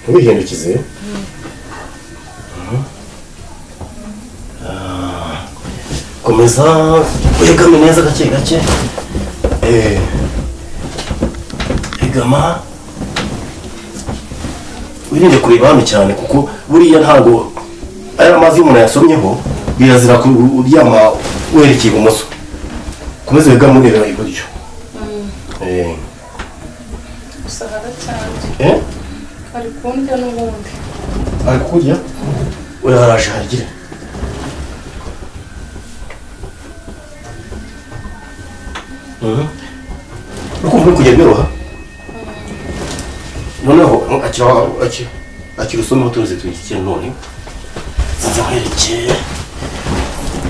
wihindukize. Komeza wegame neza gake gake. Egama. Wirinde kureba hano cyane kuko buriya ntago aya amazi y'umuntu yasomyeho birazira kuryama werekeye ibumoso. Komeza wegame ureba iburyo. Usahara cyane. Ari kundya n'ubundi. Ari kurya? Oya haraje harigire. Ukumva kujya biroha. Noneho akira usome utuzi twikike none. Zazaherekeye.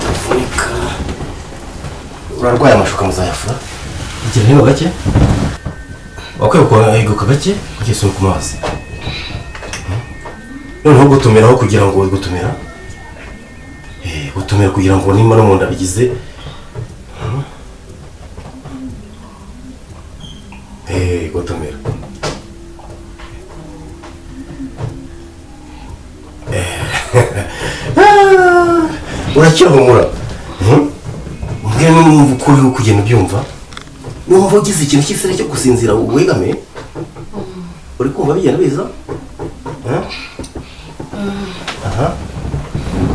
Tafunika. Urarwaye amashuka muzayafura. Igira niba gake. Wakwiye kuguka gake kugeza ku mazi. Noneho gutumiraho kugira ngo gutumira. Gutumira kugira ngo nimba no mu nda bigize. Gutumira. Uracyahumura. Mbwira numva ukuri kugenda byumva. Numva ugize ikintu cy'isere cyo gusinzira wegame. Uri kumva bigenda biza?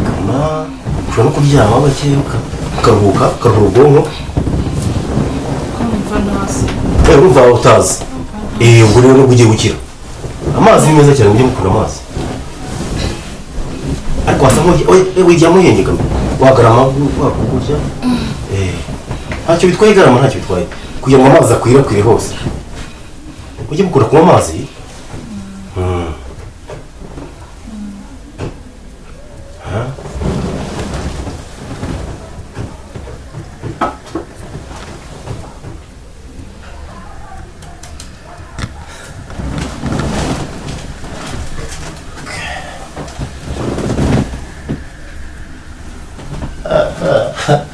Kama ushobora no kuryama bake ukaruhuka ubwonko. Kumva ntazi. Urumva utazi. Ubwo rero nubwo ugiye gukira. Amazi ni meza cyane, mujye mukunda amazi. Ariko wasamo wijyamo yengegame. Wagarama wakugurya. Ntacyo bitwaye garama, ntacyo bitwaye. Kugira ngo amazi akwirakwire hose. Ujye mukunda kunywa amazi.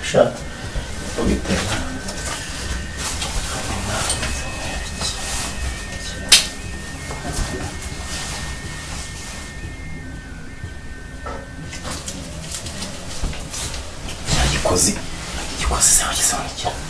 Sha. Igikozi. Igikozi cyangwa